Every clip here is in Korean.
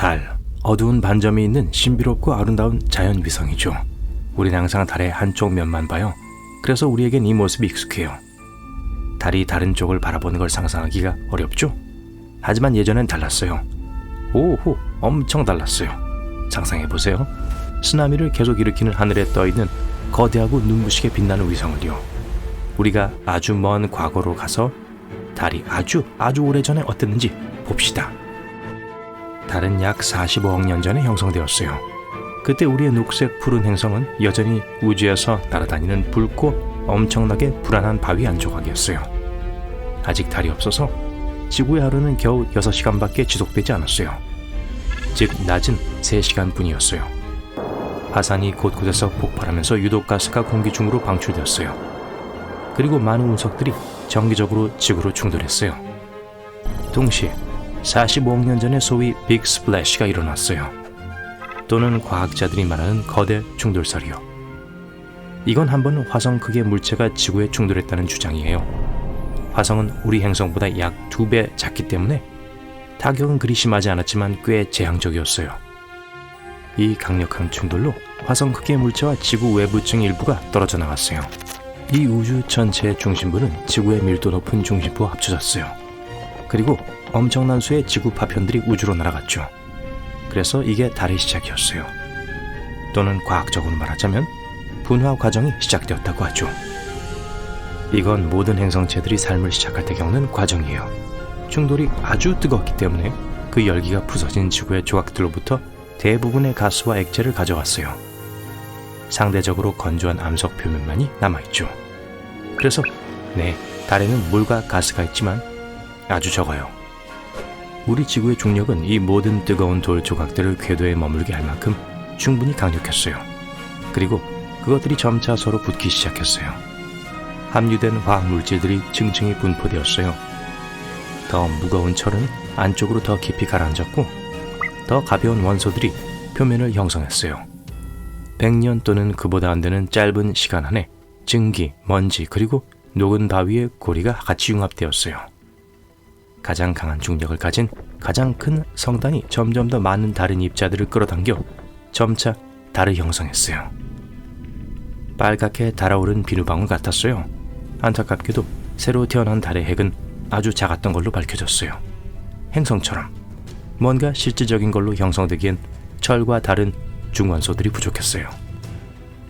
달, 어두운 반점이 있는 신비롭고 아름다운 자연 위성이죠. 우리는 항상 달의 한쪽 면만 봐요. 그래서 우리에겐 이 모습이 익숙해요. 달이 다른 쪽을 바라보는 걸 상상하기가 어렵죠? 하지만 예전엔 달랐어요. 오호, 엄청 달랐어요. 상상해보세요. 쓰나미를 계속 일으키는 하늘에 떠있는 거대하고 눈부시게 빛나는 위성을요. 우리가 아주 먼 과거로 가서 달이 아주 오래전에 어땠는지 봅시다. 달은 약 45억 년 전에 형성되었어요. 그때 우리의 녹색 푸른 행성은 여전히 우주에서 날아다니는 붉고 엄청나게 불안한 바위 한 조각이었어요. 아직 달이 없어서 지구의 하루는 겨우 6시간밖에 지속되지 않았어요. 즉 낮은 3시간 뿐이었어요. 화산이 곳곳에서 폭발하면서 유독가스가 공기 중으로 방출되었어요. 그리고 많은 운석들이 정기적으로 지구로 충돌했어요. 동시에 45억 년 전에 소위 빅 스플래시가 일어났어요. 또는 과학자들이 말하는 거대 충돌설이요. 이건 한번 화성 크기의 물체가 지구에 충돌했다는 주장이에요. 화성은 우리 행성보다 약 2배 작기 때문에 타격은 그리 심하지 않았지만 꽤 재앙적이었어요. 이 강력한 충돌로 화성 크기의 물체와 지구 외부층 일부가 떨어져 나갔어요. 이 우주 전체의 중심부는 지구의 밀도 높은 중심부와 합쳐졌어요. 그리고 엄청난 수의 지구 파편들이 우주로 날아갔죠. 그래서 이게 달의 시작이었어요. 또는 과학적으로 말하자면 분화 과정이 시작되었다고 하죠. 이건 모든 행성체들이 삶을 시작할 때 겪는 과정이에요. 충돌이 아주 뜨겁기 때문에 그 열기가 부서진 지구의 조각들로부터 대부분의 가스와 액체를 가져왔어요. 상대적으로 건조한 암석 표면만이 남아있죠. 그래서 달에는 물과 가스가 있지만 아주 적어요. 우리 지구의 중력은 이 모든 뜨거운 돌 조각들을 궤도에 머물게 할 만큼 충분히 강력했어요. 그리고 그것들이 점차 서로 붙기 시작했어요. 함유된 화학 물질들이 층층이 분포되었어요. 더 무거운 철은 안쪽으로 더 깊이 가라앉았고 더 가벼운 원소들이 표면을 형성했어요. 100년 또는 그보다 안 되는 짧은 시간 안에 증기, 먼지 그리고 녹은 바위의 고리가 같이 융합되었어요. 가장 강한 중력을 가진 가장 큰 성단이 점점 더 많은 다른 입자들을 끌어당겨 점차 달을 형성했어요. 빨갛게 달아오른 비누방울 같았어요. 안타깝게도 새로 태어난 달의 핵은 아주 작았던 걸로 밝혀졌어요. 행성처럼 뭔가 실질적인 걸로 형성되기엔 철과 다른 중원소들이 부족했어요.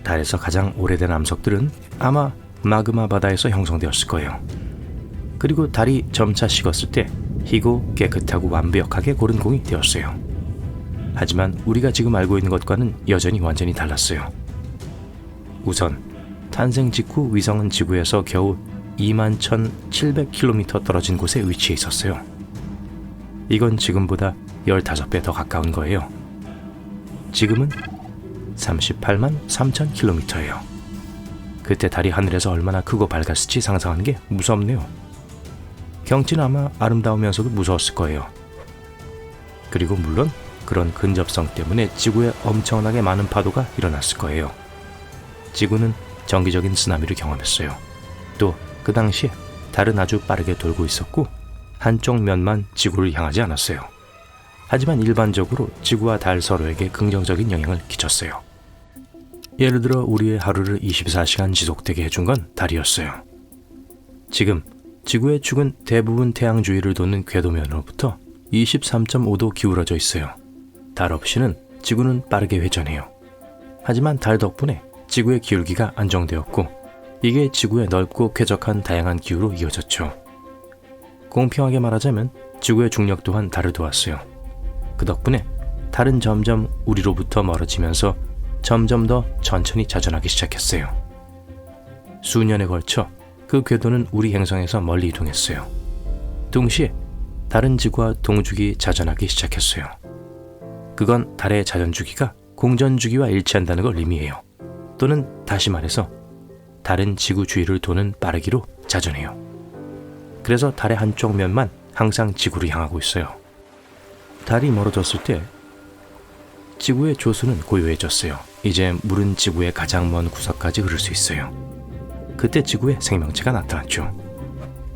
달에서 가장 오래된 암석들은 아마 마그마 바다에서 형성되었을 거예요. 그리고 달이 점차 식었을 때 희고 깨끗하고 완벽하게 고른 공이 되었어요. 하지만 우리가 지금 알고 있는 것과는 여전히 완전히 달랐어요. 우선 탄생 직후 위성은 지구에서 겨우 21,700km 떨어진 곳에 위치해 있었어요. 이건 지금보다 15배 더 가까운 거예요. 지금은 38만 3,000km예요. 그때 달이 하늘에서 얼마나 크고 밝았을지 상상하는 게 무섭네요. 경치는 아마 아름다우면서도 무서웠을 거예요. 그리고 물론 그런 근접성 때문에 지구에 엄청나게 많은 파도가 일어났을 거예요. 지구는 정기적인 쓰나미를 경험했어요. 또 그 당시에 달은 아주 빠르게 돌고 있었고 한쪽 면만 지구를 향하지 않았어요. 하지만 일반적으로 지구와 달 서로에게 긍정적인 영향을 끼쳤어요. 예를 들어 우리의 하루를 24시간 지속되게 해준 건 달이었어요. 지금 지구의 축은 대부분 태양 주위를 도는 궤도면으로부터 23.5도 기울어져 있어요. 달 없이는 지구는 빠르게 회전해요. 하지만 달 덕분에 지구의 기울기가 안정되었고 이게 지구의 넓고 쾌적한 다양한 기후로 이어졌죠. 공평하게 말하자면 지구의 중력 또한 달을 도왔어요. 그 덕분에 달은 점점 우리로부터 멀어지면서 점점 더 천천히 자전하기 시작했어요. 수년에 걸쳐 그 궤도는 우리 행성에서 멀리 이동했어요. 동시에 달은 지구와 동주기 자전하기 시작했어요. 그건 달의 자전주기가 공전주기와 일치한다는 걸 의미해요. 또는 다시 말해서 달은 지구 주위를 도는 빠르기로 자전해요. 그래서 달의 한쪽 면만 항상 지구를 향하고 있어요. 달이 멀어졌을 때 지구의 조수는 고요해졌어요. 이제 물은 지구의 가장 먼 구석까지 흐를 수 있어요. 그때 지구에 생명체가 나타났죠.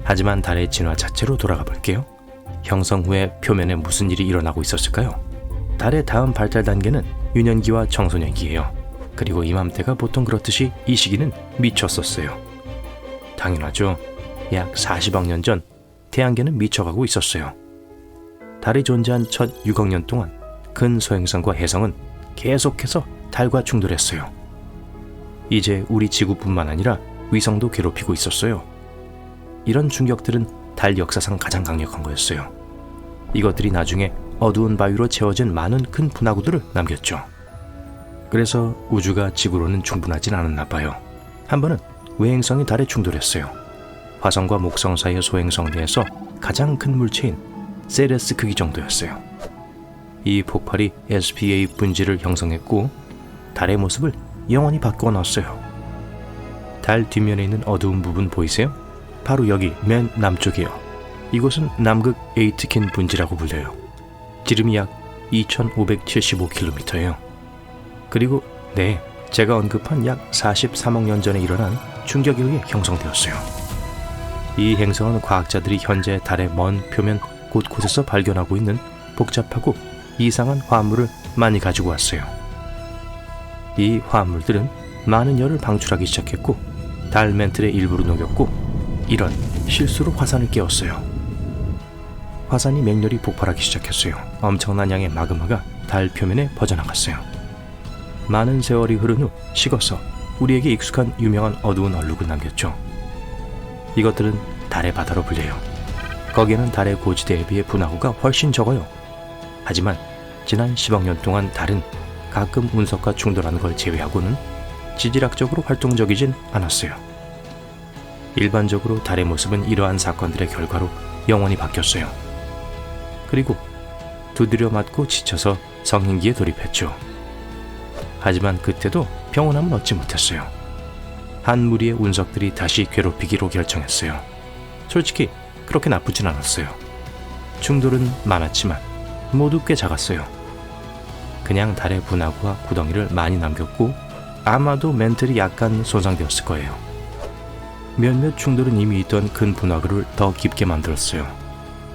하지만 달의 진화 자체로 돌아가 볼게요. 형성 후에 표면에 무슨 일이 일어나고 있었을까요? 달의 다음 발달 단계는 유년기와 청소년기예요. 그리고 이맘때가 보통 그렇듯이 이 시기는 미쳤었어요. 당연하죠. 약 40억 년 전 태양계는 미쳐가고 있었어요. 달이 존재한 첫 6억 년 동안 근소행성과 혜성은 계속해서 달과 충돌했어요. 이제 우리 지구뿐만 아니라 위성도 괴롭히고 있었어요. 이런 충격들은 달 역사상 가장 강력한 거였어요. 이것들이 나중에 어두운 바위로 채워진 많은 큰 분화구들을 남겼죠. 그래서 우주가 지구로는 충분하진 않았나 봐요. 한 번은 외행성이 달에 충돌했어요. 화성과 목성 사이의 소행성 내에서 가장 큰 물체인 세레스 크기 정도였어요. 이 폭발이 SPA 분지를 형성했고 달의 모습을 영원히 바꾸어 놨어요. 달 뒷면에 있는 어두운 부분 보이세요? 바로 여기 맨 남쪽이에요. 이곳은 남극 에이트킨 분지라고 불려요. 지름이 약 2575km예요. 그리고 제가 언급한 약 43억 년 전에 일어난 충격에 의해 형성되었어요. 이 행성은 과학자들이 현재 달의 먼 표면 곳곳에서 발견하고 있는 복잡하고 이상한 화합물을 많이 가지고 왔어요. 이 화합물들은 많은 열을 방출하기 시작했고 달 멘틀의 일부를 녹였고 이런 실수로 화산을 깨웠어요. 화산이 맹렬히 폭발하기 시작했어요. 엄청난 양의 마그마가 달 표면에 퍼져나갔어요. 많은 세월이 흐른 후 식어서 우리에게 익숙한 유명한 어두운 얼룩을 남겼죠. 이것들은 달의 바다로 불려요. 거기에는 달의 고지대에 비해 분화구가 훨씬 적어요. 하지만 지난 10억 년 동안 달은 가끔 운석과 충돌하는 걸 제외하고는 지질학적으로 활동적이진 않았어요. 일반적으로 달의 모습은 이러한 사건들의 결과로 영원히 바뀌었어요. 그리고 두드려 맞고 지쳐서 성인기에 돌입했죠. 하지만 그때도 평온함은 얻지 못했어요. 한 무리의 운석들이 다시 괴롭히기로 결정했어요. 솔직히 그렇게 나쁘진 않았어요. 충돌은 많았지만 모두 꽤 작았어요. 그냥 달의 분화구와 구덩이를 많이 남겼고 아마도 멘틀이 약간 손상되었을 거예요. 몇몇 충돌은 이미 있던 큰 분화구를 더 깊게 만들었어요.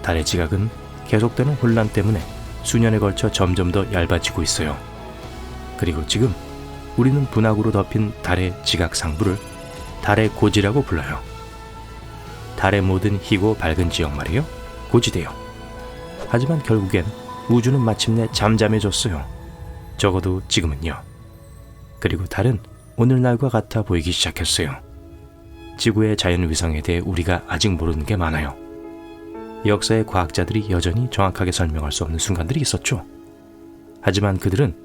달의 지각은 계속되는 혼란 때문에 수년에 걸쳐 점점 더 얇아지고 있어요. 그리고 지금 우리는 분화구로 덮인 달의 지각 상부를 달의 고지라고 불러요. 달의 모든 희고 밝은 지역 말이에요. 고지대요. 하지만 결국엔 우주는 마침내 잠잠해졌어요. 적어도 지금은요. 그리고 달은 오늘날과 같아 보이기 시작했어요. 지구의 자연위성에 대해 우리가 아직 모르는 게 많아요. 역사의 과학자들이 여전히 정확하게 설명할 수 없는 순간들이 있었죠. 하지만 그들은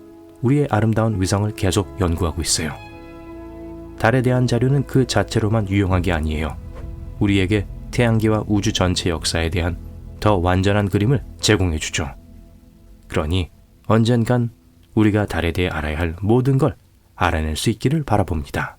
우리의 아름다운 위성을 계속 연구하고 있어요. 달에 대한 자료는 그 자체로만 유용한 게 아니에요. 우리에게 태양계와 우주 전체 역사에 대한 더 완전한 그림을 제공해 주죠. 그러니 언젠간 우리가 달에 대해 알아야 할 모든 걸 알아낼 수 있기를 바라봅니다.